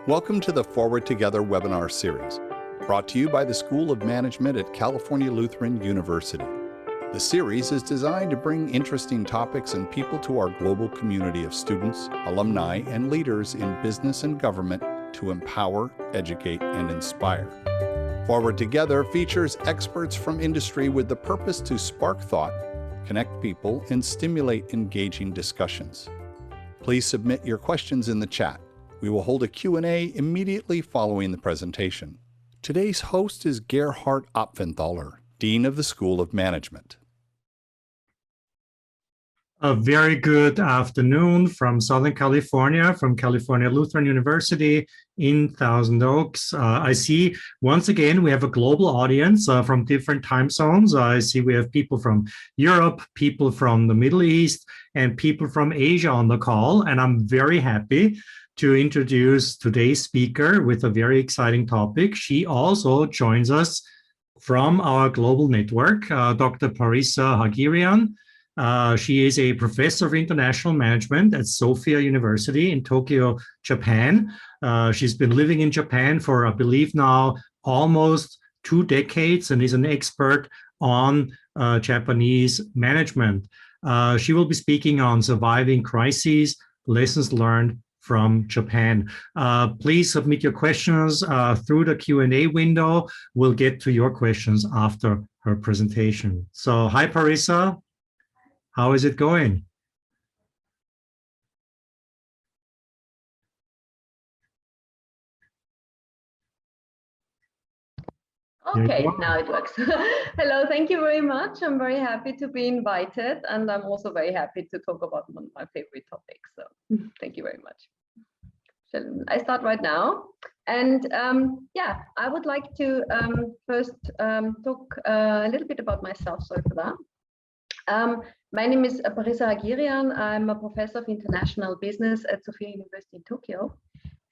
Welcome to the Forward Together webinar series, brought to you by the School of Management at California Lutheran University. The series is designed to bring interesting topics and people to our global community of students, alumni, and leaders in business and government to empower, educate, and inspire. Forward Together features experts from industry with the purpose to spark thought, connect people, and stimulate engaging discussions. Please submit your questions in the chat. We will hold a Q&A immediately following the presentation. Today's host is Gerhard Apfelthaler, Dean of the School of Management. A very good afternoon from Southern California, from California Lutheran University in Thousand Oaks. I see once again we have a global audience from different time zones. I see we have people from Europe, people from the Middle East, and people from Asia on the call. And I'm very happy to introduce today's speaker with a very exciting topic. She also joins us from our global network, Dr. Parissa Haghirian. She is a professor of international management at Sophia University in Tokyo, Japan. She's been living in Japan for, I believe now, almost 2 decades and is an expert on Japanese management. She will be speaking on surviving crises, lessons learned from Japan. Please submit your questions through the Q&A window. We'll get to your questions after her presentation. So, hi, Parissa. How is it going? Okay, now it works. Hello, thank you very much. I'm very happy to be invited, and I'm also very happy to talk about one of my favorite topics. So thank you very much. Shall I start right now? And yeah, I would like to first talk a little bit about myself. Sorry for that. My name is Parissa Haghirian. I'm a professor of international business at Sophia University in Tokyo.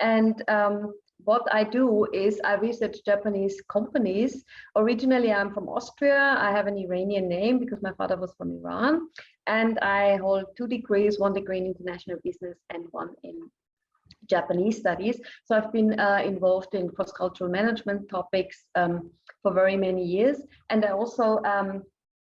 And what I do is I research Japanese companies. Originally, I'm from Austria. I have an Iranian name because my father was from Iran. And I hold 2 degrees, 1 degree in international business and 1 in Japanese studies. So I've been involved in cross-cultural management topics for very many years. And I also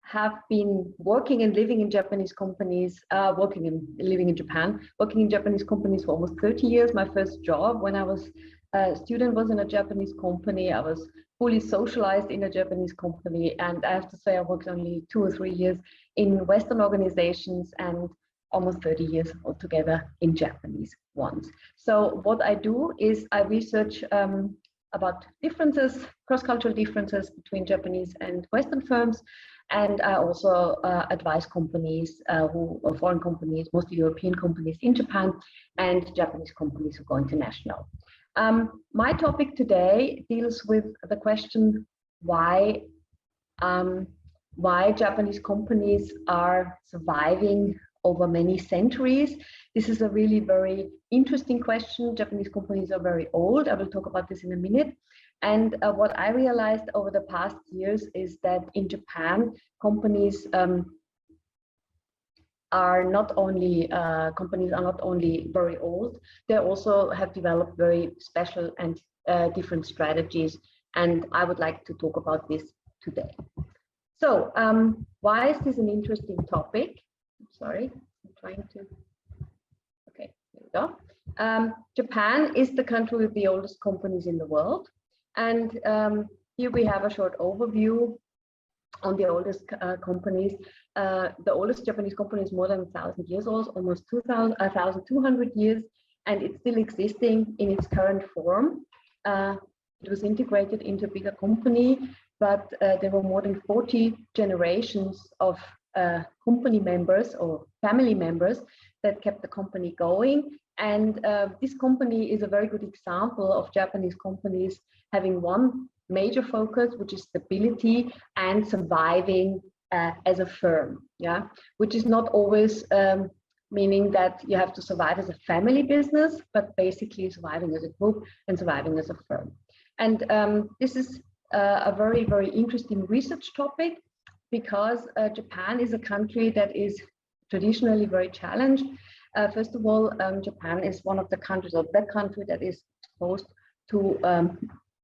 have been working and living in Japanese companies, living in Japan, working in Japanese companies for almost 30 years. My first job when I was a student was in a Japanese company. I was fully socialized in a Japanese company. And I have to say I worked only 2 or 3 years in Western organizations and almost 30 years altogether in Japanese ones. So what I do is I research about differences, cross-cultural differences between Japanese and Western firms. And I also advise companies foreign companies, mostly European companies in Japan, and Japanese companies who go international. My topic today deals with the question why Japanese companies are surviving over many centuries. This is a really very interesting question. Japanese companies are very old. I will talk about this in a minute. And what I realized over the past years is that in Japan, companies are not only very old, they also have developed very special and different strategies. And I would like to talk about this today. So why is this an interesting topic? Sorry, I'm trying to, okay, there we go. Japan is the country with the oldest companies in the world. And here we have a short overview on the oldest companies. The oldest Japanese company is more than 1,000 years old, almost 1,200 years, and it's still existing in its current form. It was integrated into a bigger company, but there were more than 40 generations of company members or family members that kept the company going. And this company is a very good example of Japanese companies having one major focus, which is stability and surviving as a firm, yeah, which is not always meaning that you have to survive as a family business, but basically surviving as a group and surviving as a firm. And this is a very, very interesting research topic because Japan is a country that is traditionally very challenged. First of all, Japan is one of the countries, or the country that is exposed to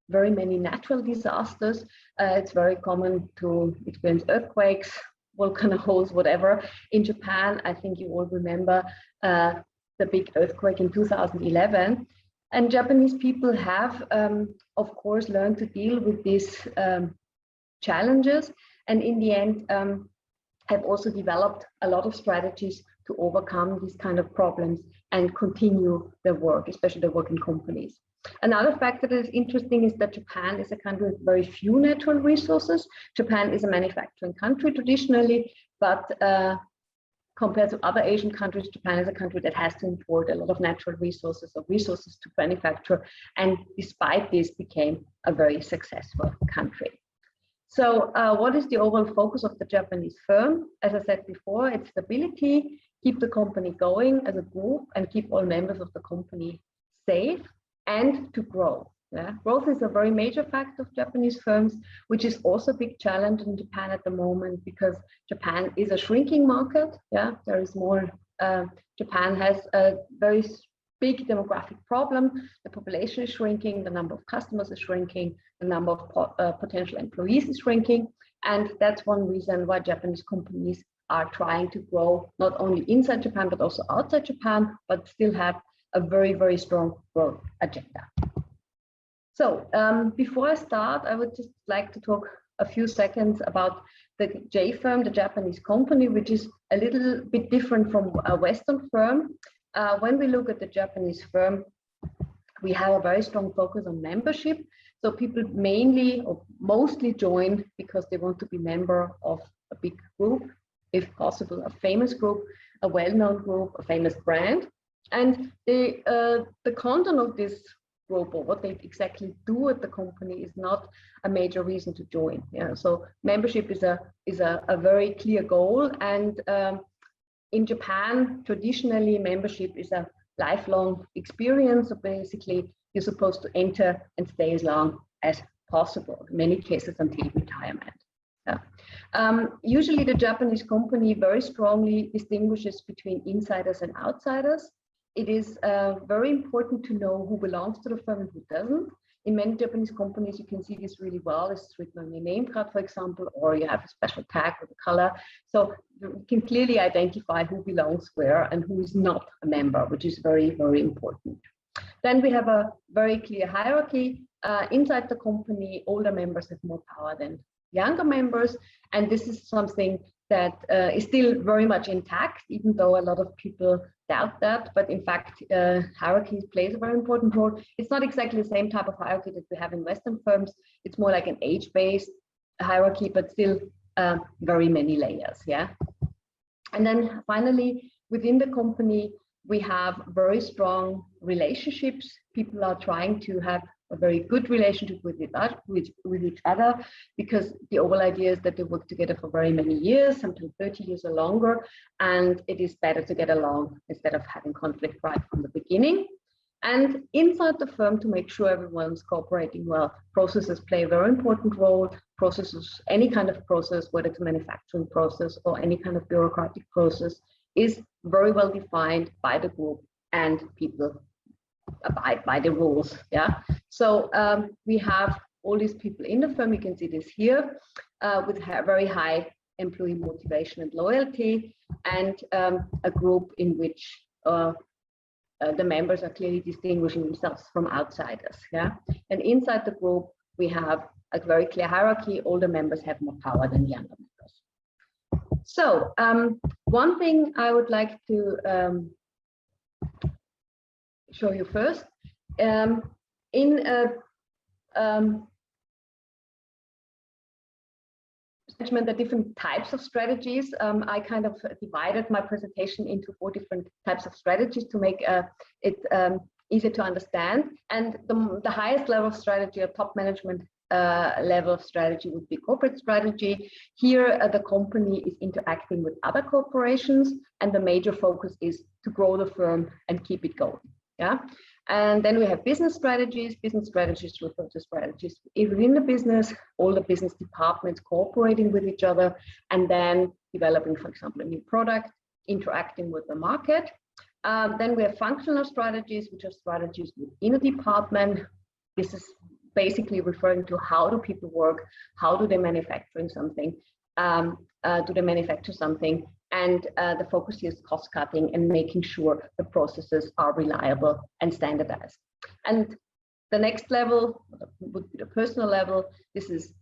very many natural disasters. It's very common to experience earthquakes, volcanoes, whatever. In Japan, I think you all remember the big earthquake in 2011. And Japanese people have, of course, learned to deal with these challenges, and in the end have also developed a lot of strategies to overcome these kind of problems and continue their work, especially their work in companies. Another factor that is interesting is that Japan is a country with very few natural resources. Japan is a manufacturing country traditionally, but compared to other Asian countries, Japan is a country that has to import a lot of natural resources or resources to manufacture, and despite this became a very successful country. So what is the overall focus of the Japanese firm? As I said before, it's stability, keep the company going as a group and keep all members of the company safe, and to grow. Yeah? Growth is a very major factor of Japanese firms, which is also a big challenge in Japan at the moment because Japan is a shrinking market. Yeah, there is more. Japan has a very big demographic problem. The population is shrinking, the number of customers is shrinking, the number of potential employees is shrinking, and that's one reason why Japanese companies are trying to grow not only inside Japan but also outside Japan, but still have a very, very strong growth agenda. So before I start, I would just like to talk a few seconds about the J firm, the Japanese company, which is a little bit different from a Western firm. When we look at the Japanese firm, we have a very strong focus on membership. So people mainly or mostly join because they want to be member of a big group, if possible, a famous group, a well-known group, a famous brand. And the content of this group or what they exactly do at the company is not a major reason to join. Yeah, so membership is a very clear goal, and in Japan, traditionally, membership is a lifelong experience. So basically, you're supposed to enter and stay as long as possible, in many cases until retirement. Yeah. Usually, the Japanese company very strongly distinguishes between insiders and outsiders. It is very important to know who belongs to the firm and who doesn't. In many Japanese companies, you can see this really well. It's written on your name card, for example, or you have a special tag with a color. So you can clearly identify who belongs where and who is not a member, which is very, very important. Then we have a very clear hierarchy. Inside the company, older members have more power than younger members. And this is something that is still very much intact, even though a lot of people doubt that. But in fact, hierarchy plays a very important role. It's not exactly the same type of hierarchy that we have in Western firms. It's more like an age-based hierarchy, but still very many layers. Yeah. And then finally, within the company, we have very strong relationships. People are trying to have a very good relationship with each other, because the overall idea is that they work together for very many years, sometimes 30 years or longer, and it is better to get along instead of having conflict right from the beginning. And inside the firm, to make sure everyone's cooperating well, processes play a very important role. Processes, any kind of process, whether it's a manufacturing process or any kind of bureaucratic process, is very well defined by the group, and people abide by the rules. Yeah. So we have all these people in the firm. You can see this here with very high employee motivation and loyalty, and a group in which the members are clearly distinguishing themselves from outsiders. Yeah. And inside the group, we have a very clear hierarchy. Older members have more power than younger members. So one thing I would like to show you first, in management, there are different types of strategies. I kind of divided my presentation into 4 different types of strategies to make it easier to understand. And the highest level of strategy, or top management level of strategy, would be corporate strategy. Here, the company is interacting with other corporations, and the major focus is to grow the firm and keep it going. Yeah. And then we have business strategies. Business strategies refer to strategies within the business, all the business departments cooperating with each other, and then developing, for example, a new product, interacting with the market. Then we have functional strategies, which are strategies within a department. This is basically referring to how do people work, how do they manufacture something, and the focus here is cost cutting and making sure the processes are reliable and standardized. And the next level would be the personal level. This is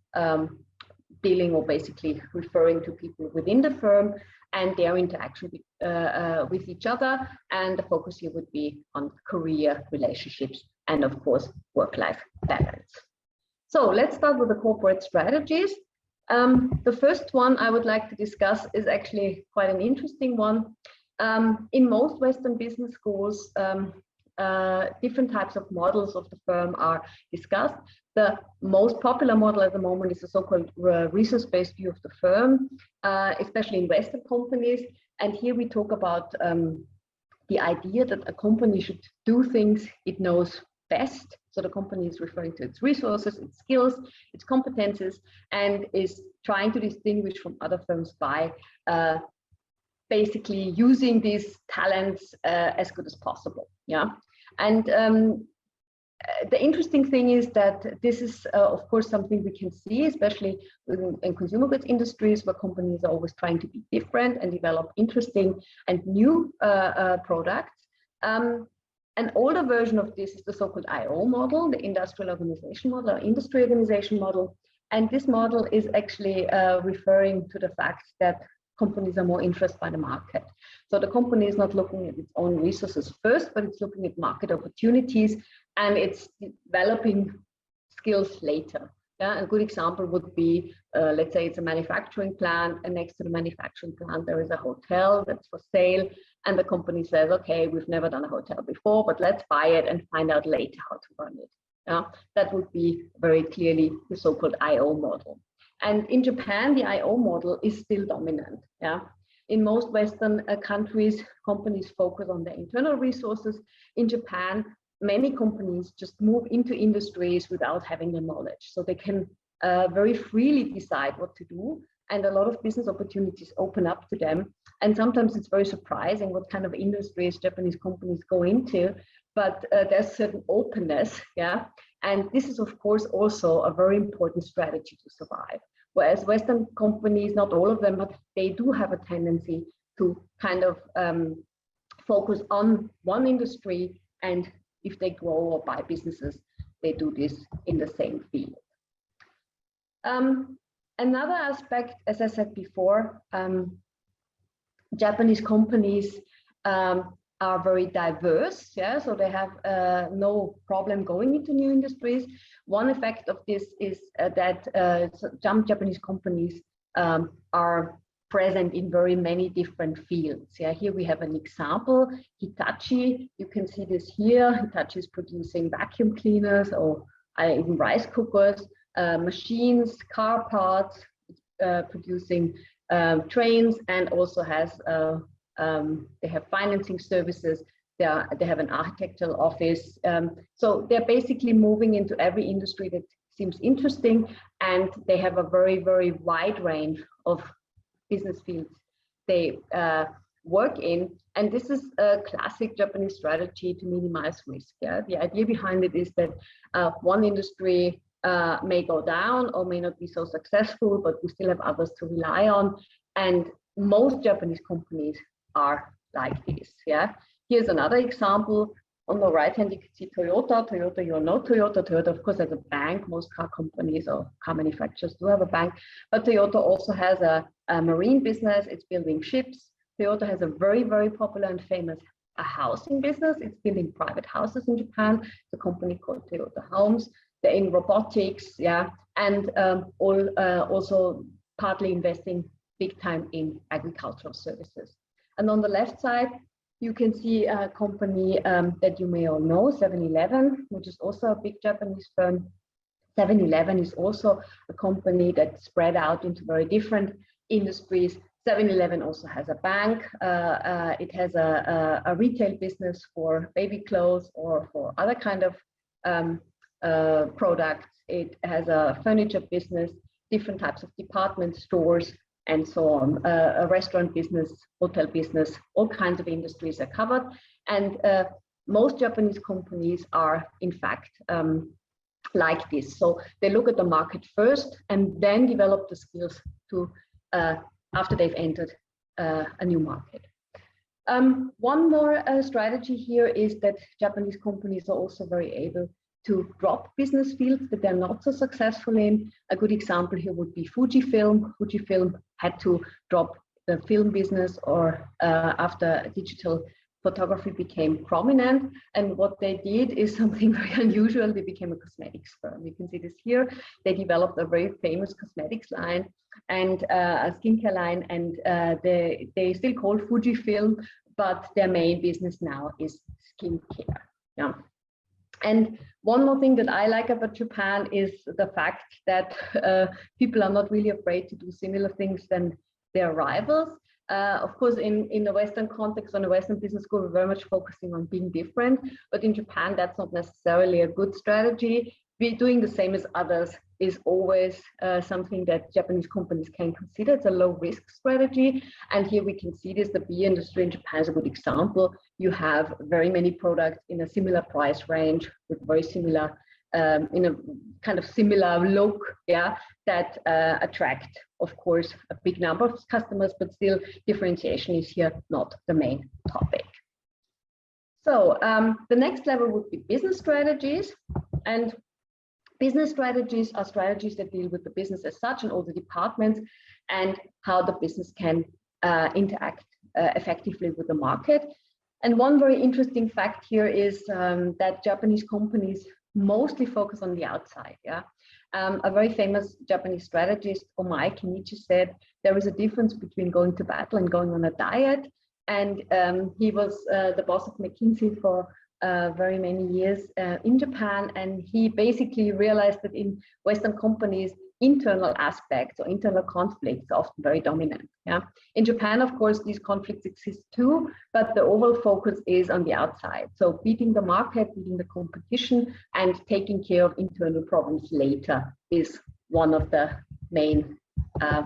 dealing or basically referring to people within the firm and their interaction with each other. And the focus here would be on career, relationships, and of course, work-life balance. So let's start with the corporate strategies. The first one I would like to discuss is actually quite an interesting one. In most Western business schools, different types of models of the firm are discussed. The most popular model at the moment is the so-called resource-based view of the firm, especially in Western companies. And here we talk about the idea that a company should do things it knows best. So the company is referring to its resources, its skills, its competences, and is trying to distinguish from other firms by basically using these talents as good as possible. Yeah, and the interesting thing is that this is, of course, something we can see, especially in consumer goods industries, where companies are always trying to be different and develop interesting and new products. An older version of this is the so-called IO model, the industrial organization model, or industry organization model. And this model is actually referring to the fact that companies are more interested by the market. So the company is not looking at its own resources first, but it's looking at market opportunities, and it's developing skills later. Yeah, a good example would be, let's say it's a manufacturing plant, and next to the manufacturing plant, there is a hotel that's for sale. And the company says, okay, we've never done a hotel before, but let's buy it and find out later how to run it. Yeah, that would be very clearly the so-called IO model. And in Japan, the IO model is still dominant. Yeah, in most Western countries, companies focus on their internal resources. In Japan, many companies just move into industries without having the knowledge, so they can very freely decide what to do, and a lot of business opportunities open up to them. And sometimes it's very surprising what kind of industries Japanese companies go into, but there's certain openness, yeah. And this is, of course, also a very important strategy to survive. Whereas Western companies, not all of them, but they do have a tendency to kind of focus on one industry, and if they grow or buy businesses, they do this in the same field. Another aspect, as I said before, Japanese companies are very diverse, yeah, so they have no problem going into new industries. One effect of this is that some Japanese companies are present in very many different fields. Yeah, here we have an example, Hitachi. You can see this here. Hitachi is producing vacuum cleaners or even rice cookers, machines, car parts, producing trains, and also has they have financing services. They have an architectural office. So they're basically moving into every industry that seems interesting, and they have a very, very wide range of business fields they work in. And this is a classic Japanese strategy to minimize risk. Yeah? The idea behind it is that one industry may go down or may not be so successful, but we still have others to rely on. And most Japanese companies are like this. Yeah. Here's another example. On the right hand, you can see Toyota. Toyota, you know Toyota. Toyota, of course, has a bank. Most car companies or car manufacturers do have a bank. But Toyota also has a marine business. It's building ships. Toyota has a very, very popular and famous housing business. It's building private houses in Japan. It's a company called Toyota Homes. They're in robotics, yeah, and also partly investing big time in agricultural services. And on the left side, you can see a company that you may all know, 7-Eleven, which is also a big Japanese firm. 7-Eleven is also a company that's spread out into very different industries. 7-Eleven also has a bank. It has a retail business for baby clothes or for other kind of products. It has a furniture business, different types of department stores, and so on. A restaurant business, hotel business, all kinds of industries are covered. And most Japanese companies are, in fact, like this. So they look at the market first and then develop the skills to, after they've entered a new market. One more strategy here is that Japanese companies are also very able to drop business fields that they're not so successful in. A good example here would be Fujifilm. Fujifilm had to drop the film business or after digital photography became prominent. And what they did is something very unusual. They became a cosmetics firm. You can see this here. They developed a very famous cosmetics line and a skincare line, and they still call Fujifilm, but their main business now is skincare. Yeah. And one more thing that I like about Japan is the fact that people are not really afraid to do similar things than their rivals. Of course, in the Western context, on a Western business school, we're very much focusing on being different, but in Japan, that's not necessarily a good strategy. Doing the same as others is always something that Japanese companies can consider. It's a low risk strategy. And here we can see this, the beer industry in Japan is a good example. You have very many products in a similar price range with very similar, in a kind of similar look, yeah, that attract, of course, a big number of customers, but still differentiation is here not the main topic. So the next level would be business strategies. And business strategies are strategies that deal with the business as such and all the departments and how the business can interact effectively with the market. And one very interesting fact here is that Japanese companies mostly focus on the outside. Yeah, a very famous Japanese strategist, Omai Kenichi, said there is a difference between going to battle and going on a diet. And he was the boss of McKinsey for very many years in Japan, and he basically realized that in Western companies, internal aspects or internal conflicts are often very dominant. Yeah, in Japan, of course, these conflicts exist too, but the overall focus is on the outside. So beating the market, beating the competition, and taking care of internal problems later is one of the main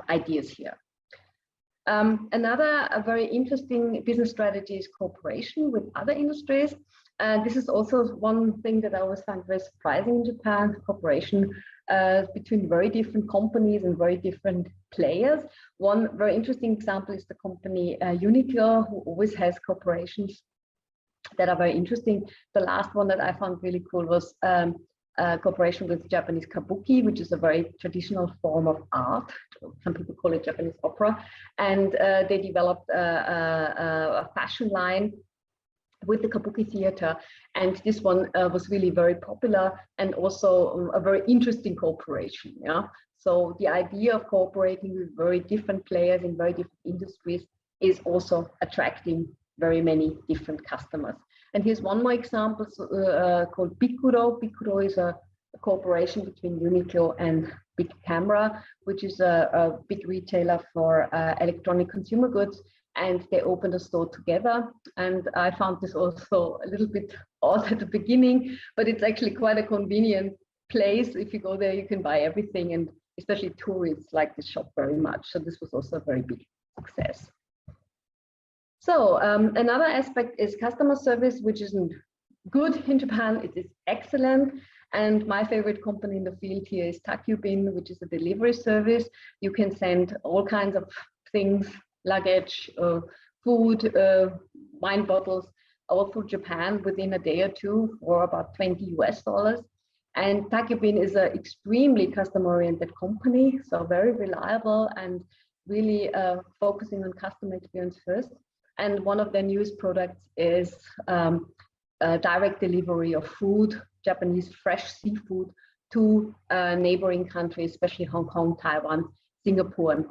ideas here. Another very interesting business strategy is cooperation with other industries. This is also one thing that I always find very surprising in Japan, cooperation between very different companies and very different players. One very interesting example is the company Uniqlo, who always has cooperations that are very interesting. The last one that I found really cool was cooperation with Japanese kabuki, which is a very traditional form of art. Some people call it Japanese opera. And they developed a fashion line with the kabuki theater, and this one was really very popular and also a very interesting cooperation. Yeah, so the idea of cooperating with very different players in very different industries is also attracting very many different customers. And here's one more example called Bikuro. Bikuro is a cooperation between Uniqlo and Big Camera, which is a big retailer for electronic consumer goods. And they opened a store together. And I found this also a little bit odd at the beginning, but it's actually quite a convenient place. If you go there, you can buy everything. And especially tourists like this shop very much. So this was also a very big success. So another aspect is customer service, which isn't good in Japan. It is excellent. And my favorite company in the field here is Takubin, which is a delivery service. You can send all kinds of things, luggage, food, wine bottles, all through Japan within a day or two for about $20 US. And Takubin is an extremely customer-oriented company, so very reliable and really focusing on customer experience first. And one of their newest products is direct delivery of food, Japanese fresh seafood, to neighboring countries, especially Hong Kong, Taiwan, Singapore, and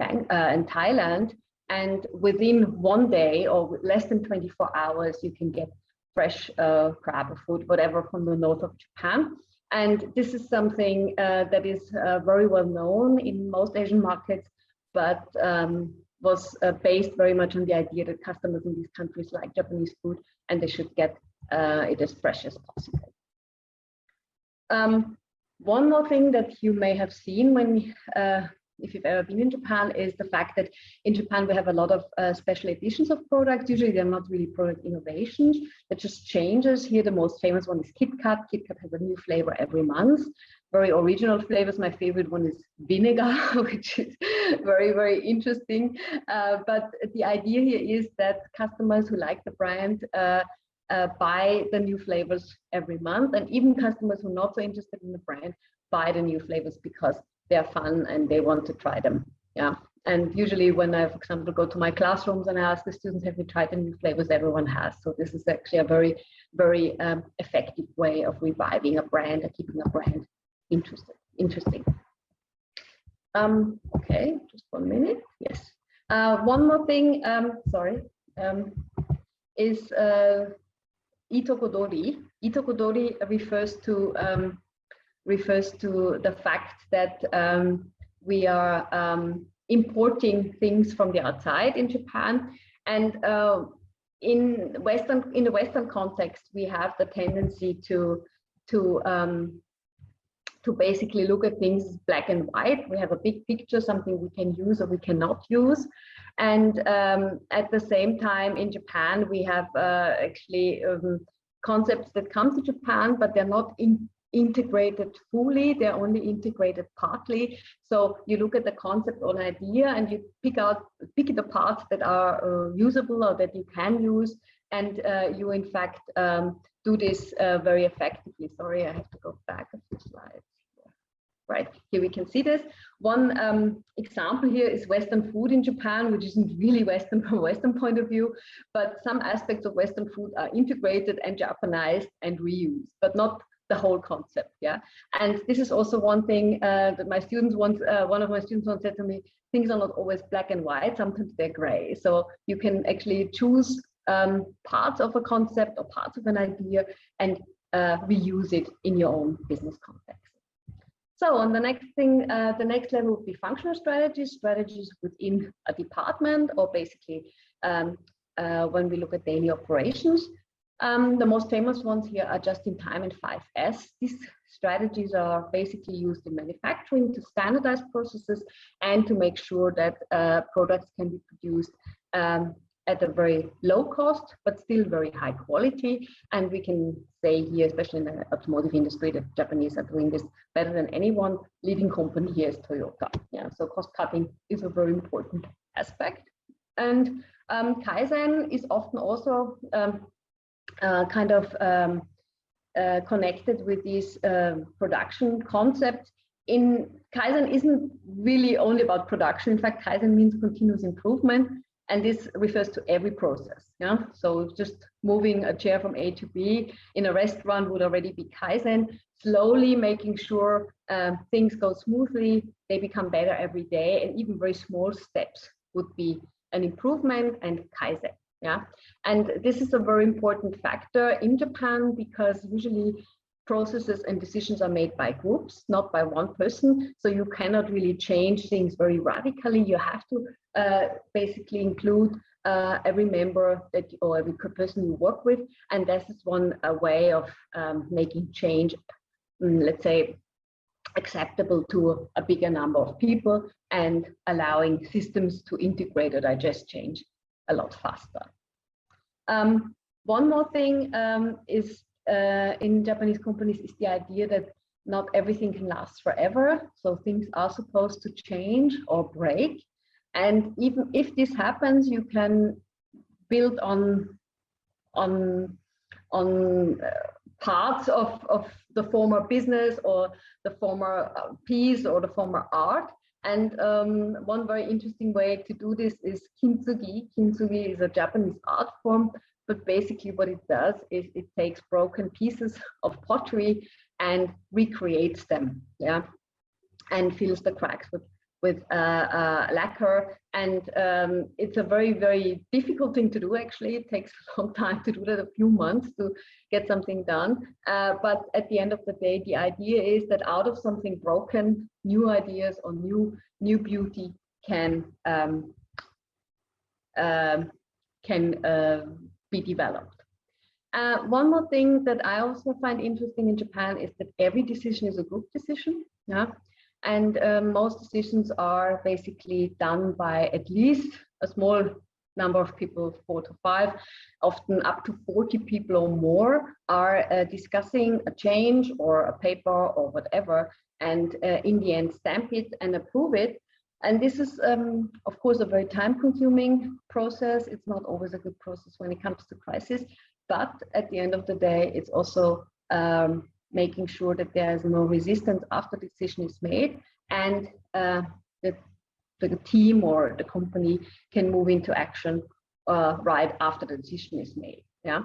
Thailand. And within one day or less than 24 hours, you can get fresh crab or food, whatever, from the north of Japan. And this is something that is very well known in most Asian markets, but was based very much on the idea that customers in these countries like Japanese food and they should get it as fresh as possible. One more thing that you may have seen when if you've ever been in Japan, is the fact that in Japan we have a lot of special editions of products. Usually they're not really product innovations, but just changes. Here the most famous one is Kit Kat. Kit Kat has a new flavor every month. Very original flavors. My favorite one is vinegar, which is very, very interesting. But the idea here is that customers who like the brand buy the new flavors every month, and even customers who are not so interested in the brand buy the new flavors because they're fun and they want to try them. Yeah. And usually when I, for example, go to my classrooms and I ask the students, have you tried the new flavors? Everyone has. So this is actually a very, very effective way of reviving a brand and keeping a brand interesting. Okay, just 1 minute. Yes. One more thing, is itokodori. Itokodori refers to the fact that we are importing things from the outside in Japan, and in the Western context, we have the tendency to basically look at things black and white. We have a big picture, something we can use or we cannot use. And at the same time, in Japan, we have actually concepts that come to Japan, but they're not integrated fully. They're only integrated partly. So you look at the concept or an idea and you pick the parts that are usable or that you can use. And you, in fact, do this very effectively. Sorry, I have to go back a few slides. Right, here we can see this. One example here is Western food in Japan, which isn't really Western from a Western point of view, but some aspects of Western food are integrated and Japanized and reused, but not the whole concept. Yeah, and this is also one thing that my students once, one of my students once said to me, things are not always black and white, sometimes they're gray. So you can actually choose parts of a concept or parts of an idea and reuse it in your own business context. So on the next thing, the next level would be functional strategies within a department, or basically when we look at daily operations. The most famous ones here are just-in-time and 5S. These strategies are basically used in manufacturing to standardize processes and to make sure that products can be produced at a very low cost, but still very high quality. And we can say here, especially in the automotive industry, that Japanese are doing this better than anyone. Leading company here is Toyota. Yeah, so cost cutting is a very important aspect. And Kaizen is often also connected with these production concepts. Kaizen isn't really only about production. In fact, Kaizen means continuous improvement. And this refers to every process. Yeah, so just moving a chair from A to B in a restaurant would already be Kaizen. Slowly making sure things go smoothly, they become better every day, and even very small steps would be an improvement and Kaizen. Yeah, and this is a very important factor in Japan because usually processes and decisions are made by groups, not by one person. So you cannot really change things very radically. You have to basically include every member or every person you work with. And this is one way of making change, let's say, acceptable to a bigger number of people and allowing systems to integrate or digest change a lot faster. One more thing is in Japanese companies is the idea that not everything can last forever. So things are supposed to change or break. And even if this happens, you can build on parts of the former business or the former piece or the former art. And one very interesting way to do this is Kimsugi. Kimsugi is a Japanese art form, but basically what it does is it takes broken pieces of pottery and recreates them, yeah, and fills the cracks with lacquer. And it's a very, very difficult thing to do, actually. It takes a long time to do that, a few months to get something done. But at the end of the day, the idea is that out of something broken, new ideas or new beauty can be developed. One more thing that I also find interesting in Japan is that every decision is a group decision. Yeah, And most decisions are basically done by at least a small number of people, 4 to 5, often up to 40 people or more are discussing a change or a paper or whatever, and in the end stamp it and approve it. And this is, of course, a very time-consuming process. It's not always a good process when it comes to crisis, but at the end of the day, it's also making sure that there is no resistance after the decision is made, and the team or the company can move into action right after the decision is made. Yeah.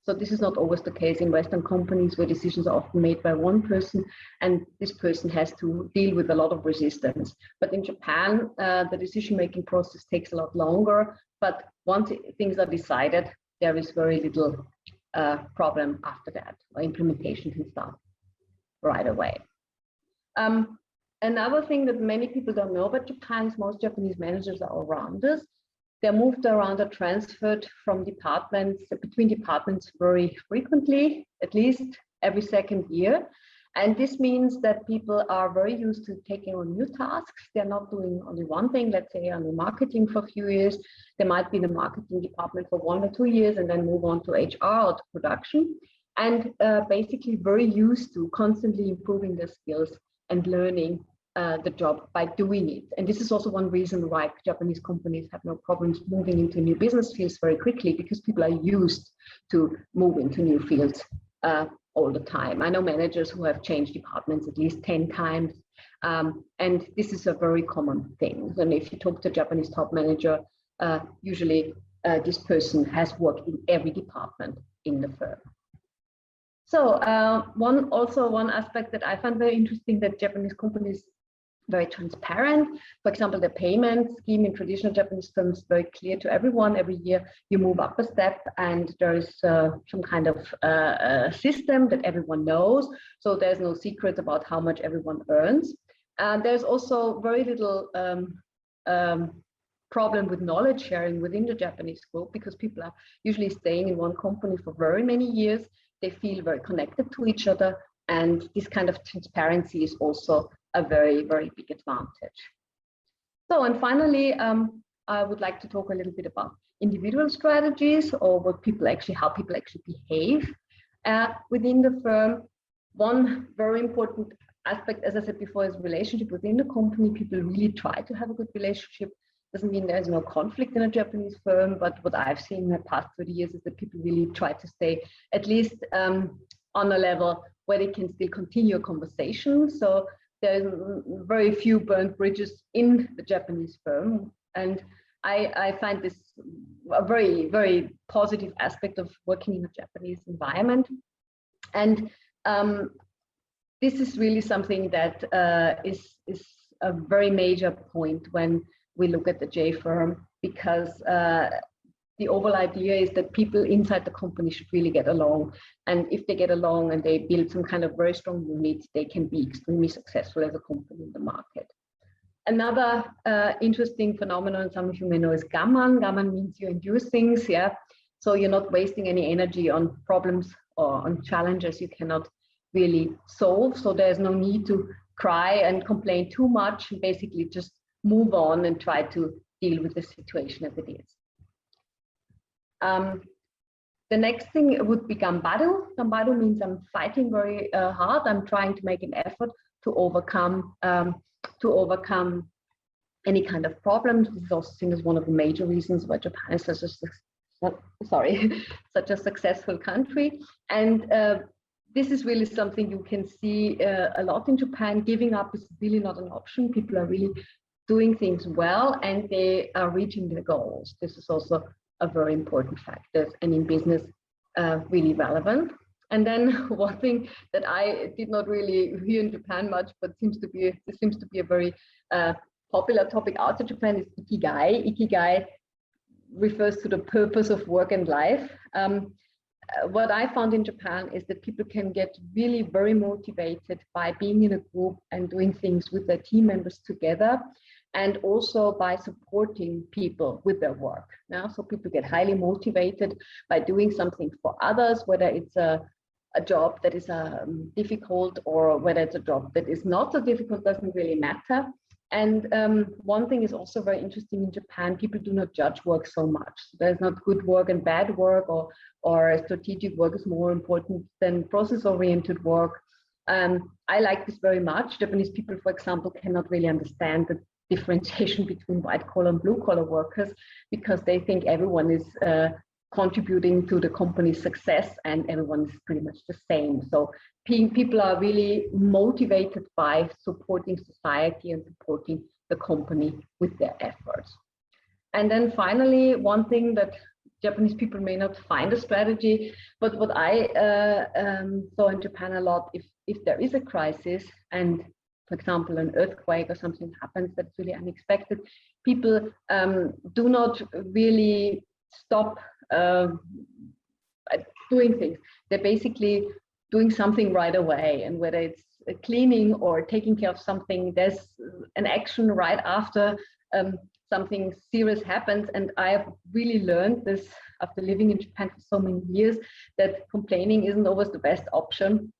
So this is not always the case in Western companies, where decisions are often made by one person, and this person has to deal with a lot of resistance. But in Japan, the decision-making process takes a lot longer. But once things are decided, there is very little problem after that, or implementation can start right away. Another thing that many people don't know about Japan is most Japanese managers are all-rounders. They're moved around or transferred from departments, between departments very frequently, at least every second year. And this means that people are very used to taking on new tasks. They're not doing only one thing, let's say on the marketing for a few years. They might be in the marketing department for 1 or 2 years and then move on to HR or to production. And basically very used to constantly improving their skills and learning the job by doing it. And this is also one reason why Japanese companies have no problems moving into new business fields very quickly, because people are used to move into new fields all the time. I know managers who have changed departments at least 10 times. And this is a very common thing. And if you talk to a Japanese top manager, usually this person has worked in every department in the firm. So one aspect that I found very interesting, that Japanese companies very transparent. For example, the payment scheme in traditional Japanese firms is very clear to everyone. Every year you move up a step, and there is some kind of system that everyone knows. So there's no secret about how much everyone earns. And there's also very little problem with knowledge sharing within the Japanese group, because people are usually staying in one company for very many years. They feel very connected to each other, and this kind of transparency is also a very, very big advantage. So, and finally, I would like to talk a little bit about individual strategies, or what people actually, how people actually behave within the firm. One very important aspect, as I said before, is relationship within the company. People really try to have a good relationship. Doesn't mean there's no conflict in a Japanese firm, but what I've seen in the past 30 years is that people really try to stay at least on a level where they can still continue a conversation. So there's very few burnt bridges in the Japanese firm. And I find this a very, very positive aspect of working in a Japanese environment. And this is really something that is a very major point when we look at the J firm, because the overall idea is that people inside the company should really get along. And if they get along and they build some kind of very strong unit, they can be extremely successful as a company in the market. Another interesting phenomenon, some of you may know, is gaman. Gaman means you endure things, yeah. So you're not wasting any energy on problems or on challenges you cannot really solve. So there's no need to cry and complain too much, and basically just move on and try to deal with the situation as it is. The next thing would be gambado. Gambado means I'm fighting very hard. I'm trying to make an effort to overcome any kind of problems. This is also seen as one of the major reasons why Japan is such a successful country. And this is really something you can see a lot in Japan. Giving up is really not an option. People are really doing things well, and they are reaching their goals. This is also a very important factor, and in business, really relevant. And then one thing that I did not really hear in Japan much, but seems to be a very popular topic outside Japan, is ikigai. Ikigai refers to the purpose of work and life. What I found in Japan is that people can get really very motivated by being in a group and doing things with their team members together, and also by supporting people with their work. Now, so people get highly motivated by doing something for others, whether it's a a job that is difficult or whether it's a job that is not so difficult doesn't really matter. And one thing is also very interesting in Japan, people do not judge work so much. There's not good work and bad work, or strategic work is more important than process-oriented work. I like this very much. Japanese people, for example, cannot really understand the differentiation between white-collar and blue-collar workers because they think everyone is contributing to the company's success and everyone is pretty much the same. So people are really motivated by supporting society and supporting the company with their efforts. And then finally, one thing that Japanese people may not find a strategy, but what I saw in Japan a lot, if there is a crisis and, for example, an earthquake or something happens that's really unexpected, people do not really stop doing things. They're basically doing something right away, and whether it's cleaning or taking care of something, there's an action right after something serious happens. And I have really learned this after living in Japan for so many years, that complaining isn't always the best option,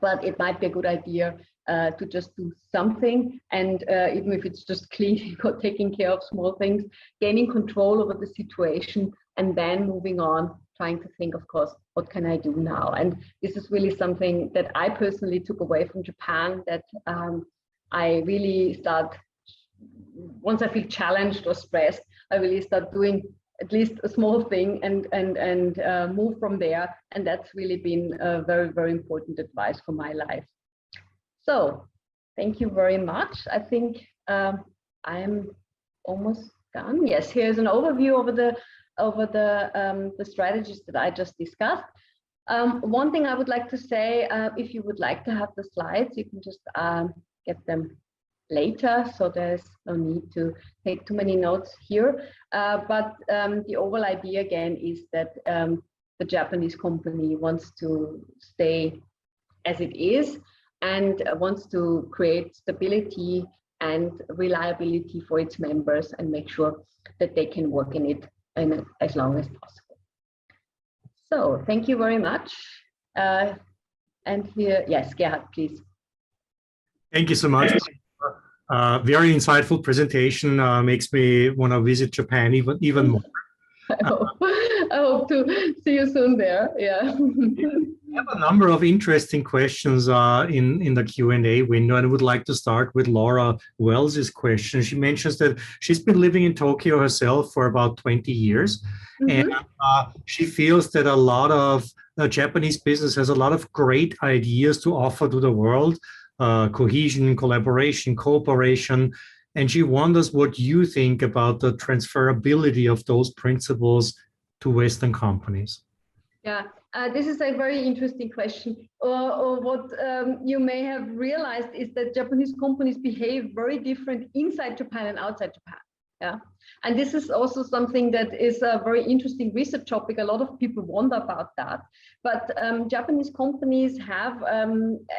but it might be a good idea to just do something. And even if it's just cleaning or taking care of small things, gaining control over the situation, and then moving on, trying to think, of course, what can I do now? And this is really something that I personally took away from Japan, that I really start, once I feel challenged or stressed, I really start doing at least a small thing and move from there. And that's really been a very, very important advice for my life. So thank you very much. I think I'm almost done. Yes, here's an overview over the strategies that I just discussed. One thing I would like to say, if you would like to have the slides, you can just get them later, so there's no need to take too many notes here. But the overall idea again is that the Japanese company wants to stay as it is and wants to create stability and reliability for its members and make sure that they can work in it as long as possible. So thank you very much. And here, yes, Gerhard, please. Thank you so much. Very insightful presentation. Makes me want to visit Japan even more. I hope to see you soon there. Yeah. We have a number of interesting questions in the Q&A window, and I would like to start with Laura Wells's question. She mentions that she's been living in Tokyo herself for about 20 years, and she feels that a lot of Japanese business has a lot of great ideas to offer to the world, cohesion, collaboration, cooperation, and she wonders what you think about the transferability of those principles to Western companies. Yeah, this is a very interesting question. What you may have realized is that Japanese companies behave very different inside Japan and outside Japan. Yeah, and this is also something that is a very interesting research topic. A lot of people wonder about that. But Japanese companies have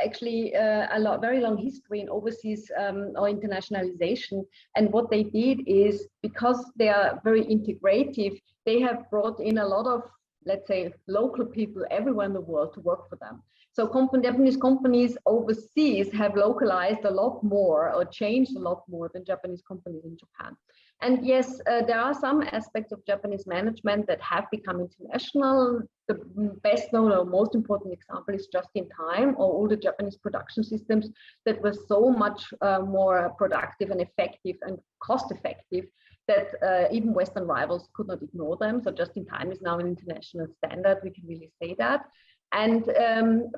actually very long history in overseas or internationalization. And what they did is, because they are very integrative, they have brought in a lot of, let's say, local people everywhere in the world to work for them. So Japanese companies overseas have localized a lot more or changed a lot more than Japanese companies in Japan. And yes, there are some aspects of Japanese management that have become international. The best known or most important example is just in time, or all the Japanese production systems that were so much more productive and effective and cost effective that even Western rivals could not ignore them. So just in time is now an international standard, we can really say that. And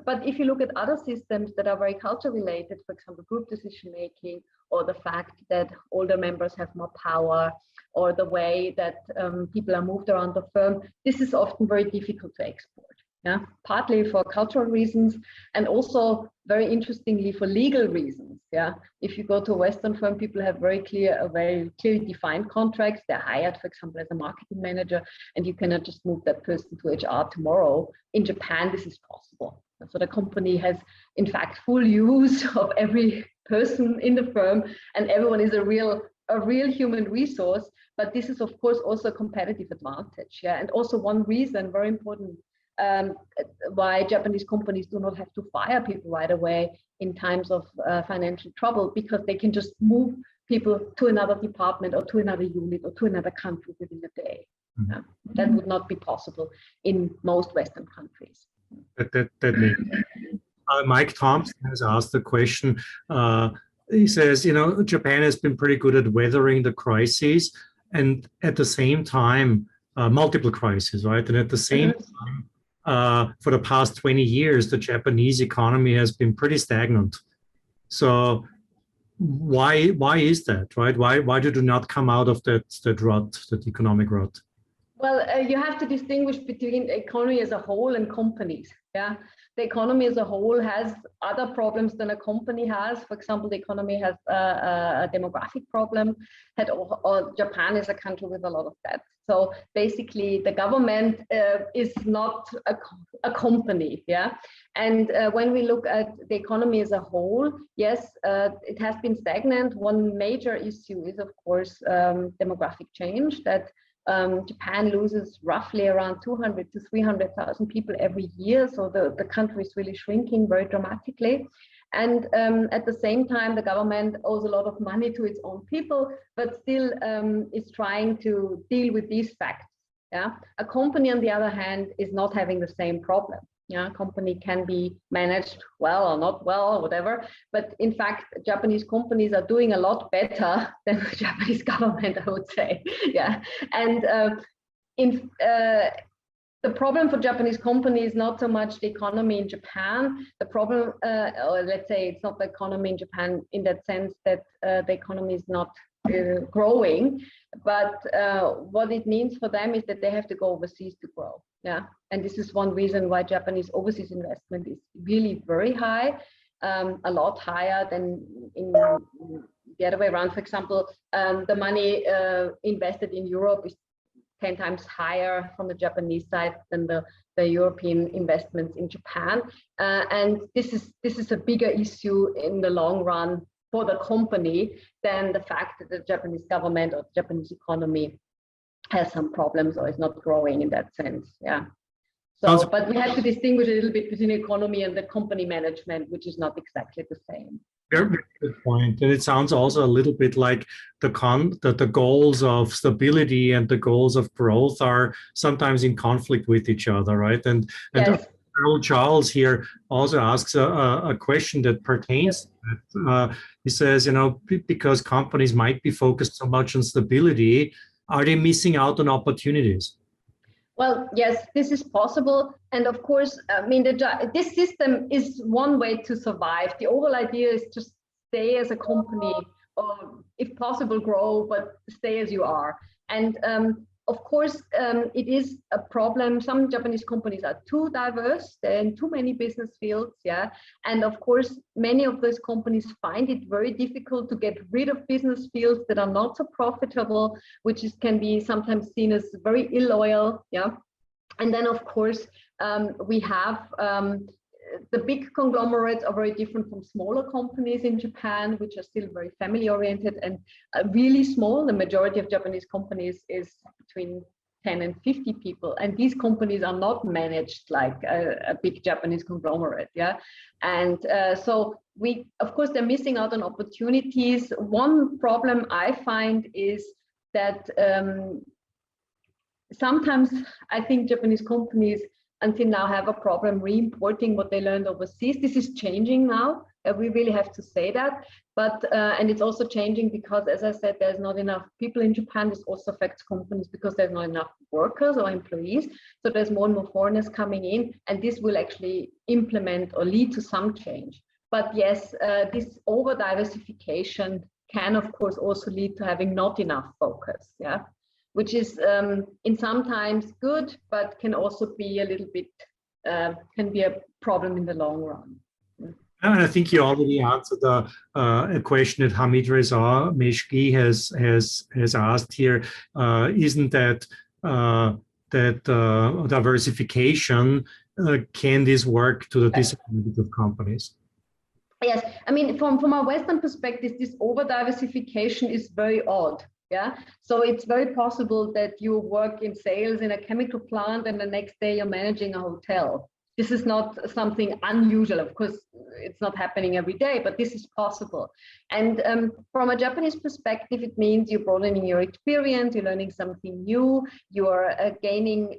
but if you look at other systems that are very culture related, for example, group decision making, or the fact that older members have more power, or the way that people are moved around the firm, this is often very difficult to export. Yeah, partly for cultural reasons, and also very interestingly for legal reasons. Yeah, if you go to a Western firm, people have very clearly defined contracts. They're hired, for example, as a marketing manager, and you cannot just move that person to HR tomorrow. In Japan, this is possible. So the company has, in fact, full use of every person in the firm, and everyone is a real human resource. But this is, of course, also a competitive advantage. Yeah, and also one reason, very important why Japanese companies do not have to fire people right away in times of financial trouble, because they can just move people to another department or to another unit or to another country within a day. That would not be possible in most Western countries. That makes Mike Thompson has asked a question. He says, Japan has been pretty good at weathering the crises, and at the same time, multiple crises, right? And at the same time, for the past 20 years, the Japanese economy has been pretty stagnant. So why is that, right? Why did you not come out of that rut, that economic rut? Well, you have to distinguish between the economy as a whole and companies. Yeah, the economy as a whole has other problems than a company has. For example, the economy has a demographic problem. Or Japan is a country with a lot of debt. So basically, the government is not a company. Yeah, and when we look at the economy as a whole, yes, it has been stagnant. One major issue is, of course, demographic change. That Japan loses roughly around 200 to 300,000 people every year. So the country is really shrinking very dramatically. And at the same time, the government owes a lot of money to its own people, but still is trying to deal with these facts. Yeah, a company, on the other hand, is not having the same problem. Yeah, company can be managed well or not well or whatever, but in fact, Japanese companies are doing a lot better than the Japanese government, I would say. Yeah, and the problem for Japanese companies is not so much the economy in Japan. The problem, or let's say, it's not the economy in Japan in that sense that the economy is not growing, but what it means for them is that they have to go overseas to grow. Yeah, and this is one reason why Japanese overseas investment is really very high, a lot higher than in the other way around. For example, the money invested in Europe is 10 times higher from the Japanese side than the European investments in Japan, and this is a bigger issue in the long run for the company than the fact that the Japanese government or the Japanese economy has some problems or is not growing in that sense. Yeah. So, but we have to distinguish a little bit between economy and the company management, which is not exactly the same. Very good point. And it sounds also a little bit like the goals of stability and the goals of growth are sometimes in conflict with each other, right? And yes. Earl Charles here also asks a question that pertains to that. He says, because companies might be focused so much on stability, are they missing out on opportunities? Well, yes, this is possible. And of course, I mean, this system is one way to survive. The overall idea is to stay as a company, or if possible, grow, but stay as you are. And of course, it is a problem. Some Japanese companies are too diverse. They're in too many business fields. Yeah. And of course, many of those companies find it very difficult to get rid of business fields that are not so profitable, which can be sometimes seen as very illoyal. Yeah. And then, of course, we have the big conglomerates are very different from smaller companies in Japan, which are still very family oriented and really small. The majority of Japanese companies is between 10 and 50 people. And these companies are not managed like a big Japanese conglomerate. Yeah. And so of course, they're missing out on opportunities. One problem I find is that sometimes I think Japanese companies until now have a problem re-importing what they learned overseas. This is changing now. We really have to say that. But and it's also changing because, as I said, there's not enough people in Japan. This also affects companies because there's not enough workers or employees. So there's more and more foreigners coming in, and this will actually implement or lead to some change. But yes, this over diversification can, of course, also lead to having not enough focus. Yeah. Which is in sometimes good, but can also be a little bit, can be a problem in the long run. And I think you already answered a question that Hamid Reza Meshki has asked here. Isn't that diversification, can this work to the disadvantage of companies? Yes, I mean, from a Western perspective, this over diversification is very odd. Yeah, so it's very possible that you work in sales in a chemical plant and the next day you're managing a hotel. This is not something unusual. Of course, it's not happening every day, but this is possible. And from a Japanese perspective, it means you're broadening your experience, you're learning something new, you're gaining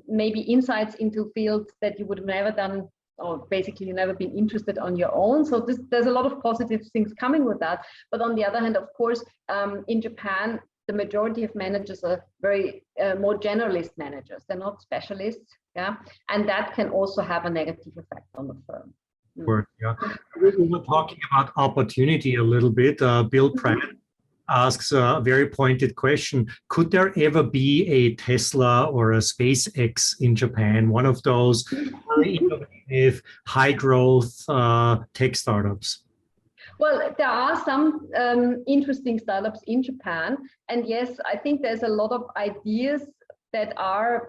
maybe insights into fields that you would have never done, or basically you've never been interested on your own. So there's a lot of positive things coming with that. But on the other hand, of course, in Japan, the majority of managers are very more generalist managers. They're not specialists, yeah, and that can also have a negative effect on the firm. Yeah. We were talking about opportunity a little bit. Bill Pratt asks a very pointed question. Could there ever be a Tesla or a SpaceX in Japan, one of those very innovative, high growth tech startups? Well, there are some interesting startups in Japan. And yes, I think there's a lot of ideas that are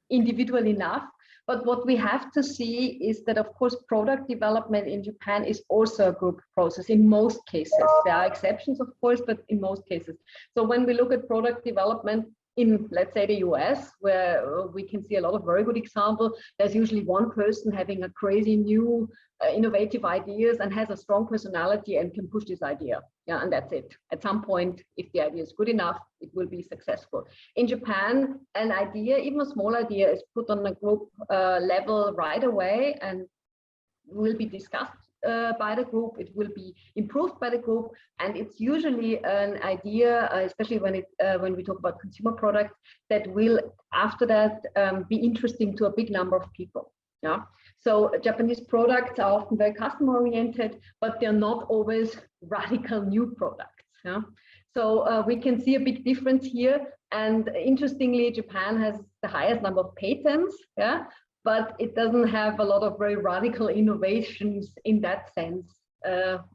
individual enough. But what we have to see is that, of course, product development in Japan is also a group process in most cases. There are exceptions, of course, but in most cases. So when we look at product development in, let's say, the US, where we can see a lot of very good examples, there's usually one person having a crazy new innovative ideas and has a strong personality and can push this idea. Yeah, and that's it. At some point, if the idea is good enough, it will be successful. In Japan, an idea, even a small idea, is put on a group level right away and will be discussed by the group. It will be improved by the group, and it's usually an idea, especially when we talk about consumer products, that will after that be interesting to a big number of people. Yeah. So Japanese products are often very customer oriented, but they're not always radical new products. Yeah. So we can see a big difference here. And interestingly, Japan has the highest number of patents. Yeah. But it doesn't have a lot of very radical innovations in that sense,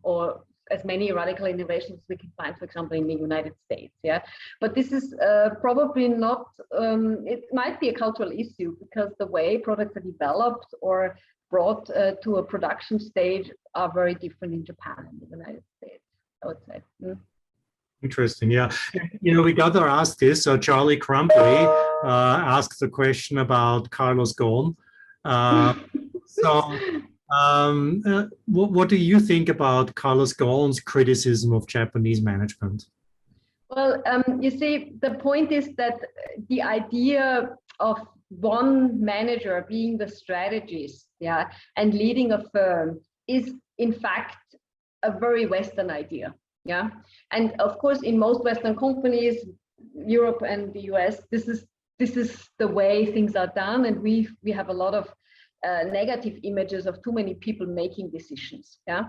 or as many radical innovations we can find, for example, in the United States. Yeah, but this is probably not. It might be a cultural issue because the way products are developed or brought to a production stage are very different in Japan and the United States, I would say. Interesting, yeah. You know, we got to ask this. So Charlie Crumpy asked a question about Carlos Ghosn. What do you think about Carlos Ghosn's criticism of Japanese management? Well, you see, the point is that the idea of one manager being the strategist, yeah, and leading a firm is in fact a very Western idea. Yeah, and of course, in most Western companies, Europe and the US, this is the way things are done, and we have a lot of negative images of too many people making decisions. Yeah,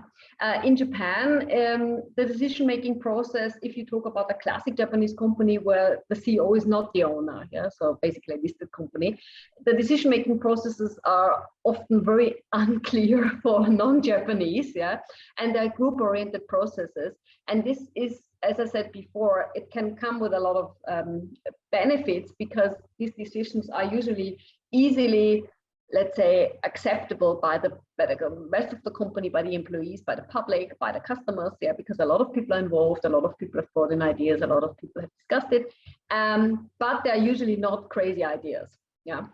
in Japan, the decision-making process, if you talk about a classic Japanese company where the CEO is not the owner, yeah, so basically a listed company, the decision-making processes are often very unclear for non-Japanese, yeah, and they're group-oriented processes. And this is, as I said before, it can come with a lot of benefits because these decisions are usually easily, let's say, acceptable by the rest of the company, by the employees, by the public, by the customers, yeah, because a lot of people are involved, a lot of people have brought in ideas, a lot of people have discussed it, but they're usually not crazy ideas, yeah.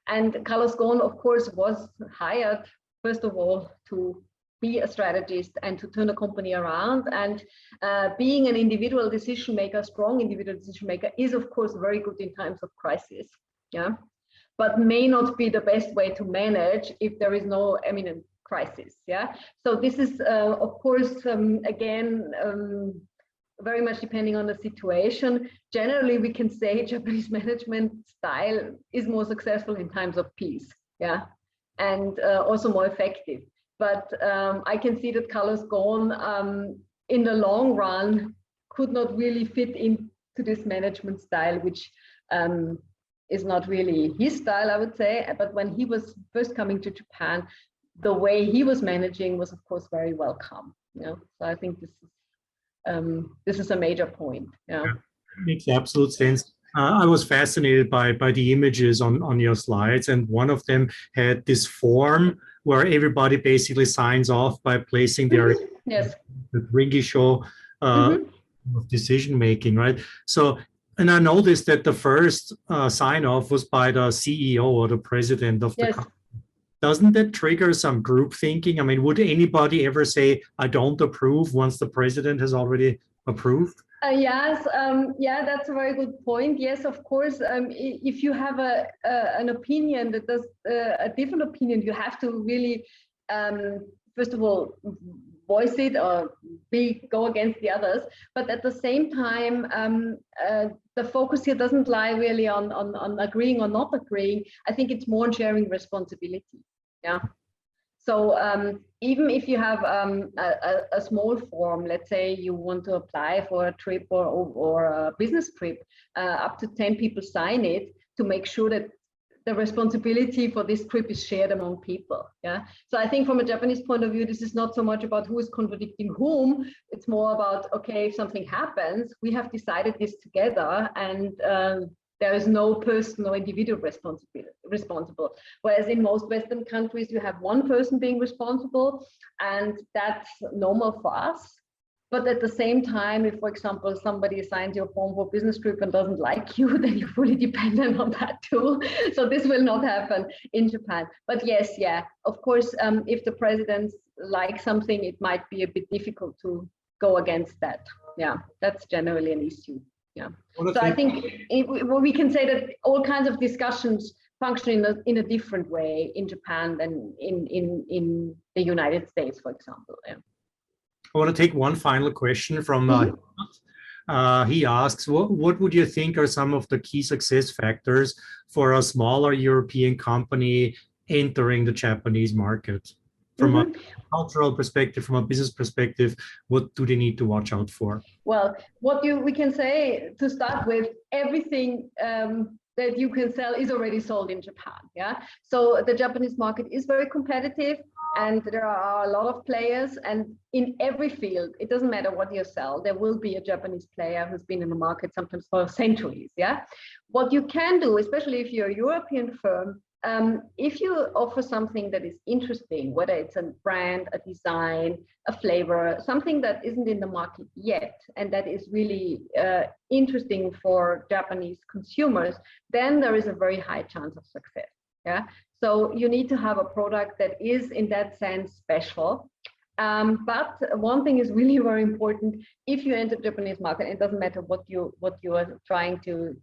And Carlos Ghosn, of course, was hired, first of all, to be a strategist and to turn a company around. And being an individual decision maker, strong individual decision maker, is of course very good in times of crisis, yeah, but may not be the best way to manage if there is no imminent crisis, yeah. So this is of course again very much depending on the situation. Generally, we can say Japanese management style is more successful in times of peace, yeah, and also more effective. But I can see that Carlos Ghosn in the long run could not really fit into this management style, which is not really his style, I would say. But when he was first coming to Japan, the way he was managing was, of course, very welcome. You know? So I think this is a major point. Yeah. Makes absolute sense. I was fascinated by the images on your slides, and one of them had this form where everybody basically signs off by placing their yes. the Ringisho of decision making, right? So, and I noticed that the first sign off was by the CEO or the president of the company. Doesn't that trigger some group thinking? I mean, would anybody ever say, I don't approve once the president has already approved? Yes, yeah, that's a very good point. Yes, of course, if you have an opinion that does a different opinion, you have to really, first of all, voice it or go against the others. But at the same time, the focus here doesn't lie really on agreeing or not agreeing. I think it's more on sharing responsibility. Yeah. So even if you have a small form, let's say you want to apply for a trip or a business trip, up to 10 people sign it to make sure that the responsibility for this trip is shared among people. Yeah. So I think from a Japanese point of view, this is not so much about who is contradicting whom. It's more about, okay, if something happens, we have decided this together, and there is no person or individual responsible. Whereas in most Western countries, you have one person being responsible, and that's normal for us. But at the same time, if, for example, somebody assigns you a form for business trip and doesn't like you, then you're fully dependent on that too. So this will not happen in Japan. But yes, yeah, of course, if the president likes something, it might be a bit difficult to go against that. Yeah, that's generally an issue. Yeah. So I think we can say that all kinds of discussions function in a different way in Japan than in the United States, for example. Yeah. I want to take one final question from he asks, what would you think are some of the key success factors for a smaller European company entering the Japanese market? From a cultural perspective, from a business perspective, what do they need to watch out for? Well, we can say to start with, everything that you can sell is already sold in Japan. Yeah. So the Japanese market is very competitive, and there are a lot of players, and in every field, it doesn't matter what you sell, there will be a Japanese player who's been in the market sometimes for centuries. Yeah. What you can do, especially if you're a European firm, if you offer something that is interesting, whether it's a brand, a design, a flavor, something that isn't in the market yet, and that is really interesting for Japanese consumers, then there is a very high chance of success. Yeah. So you need to have a product that is, in that sense, special. But one thing is really very important. If you enter the Japanese market, it doesn't matter what you are trying to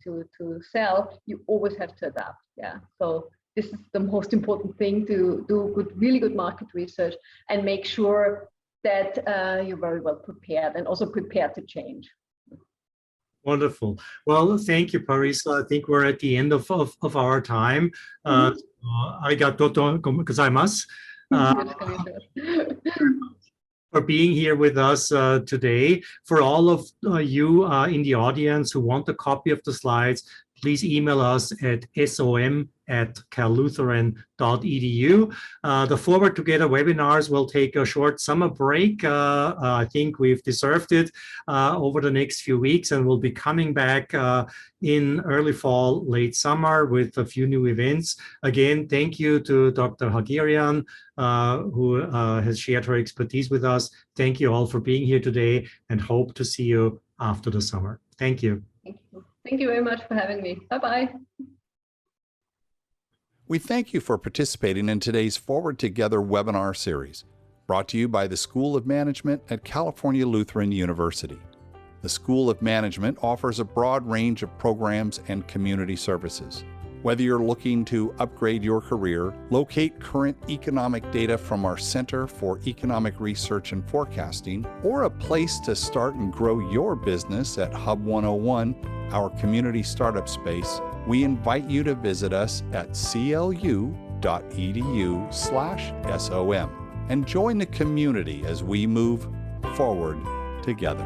sell, you always have to adapt. Yeah. So this is the most important thing, to do really good market research and make sure that you're very well prepared and also prepared to change. Wonderful. Well, thank you, Parissa. I think we're at the end of our time. Arigatou gozaimasu. For being here with us today. For all of you in the audience who want a copy of the slides, please email us at som@callutheran.edu. The Forward Together webinars will take a short summer break. I think we've deserved it over the next few weeks, and we'll be coming back in early fall, late summer with a few new events. Again, thank you to Dr. Haghirian, who has shared her expertise with us. Thank you all for being here today, and hope to see you after the summer. Thank you. Thank you. Thank you very much for having me. Bye-bye. We thank you for participating in today's Forward Together webinar series, brought to you by the School of Management at California Lutheran University. The School of Management offers a broad range of programs and community services. Whether you're looking to upgrade your career, locate current economic data from our Center for Economic Research and Forecasting, or a place to start and grow your business at Hub 101, our community startup space, we invite you to visit us at clu.edu/SOM and join the community as we move forward together.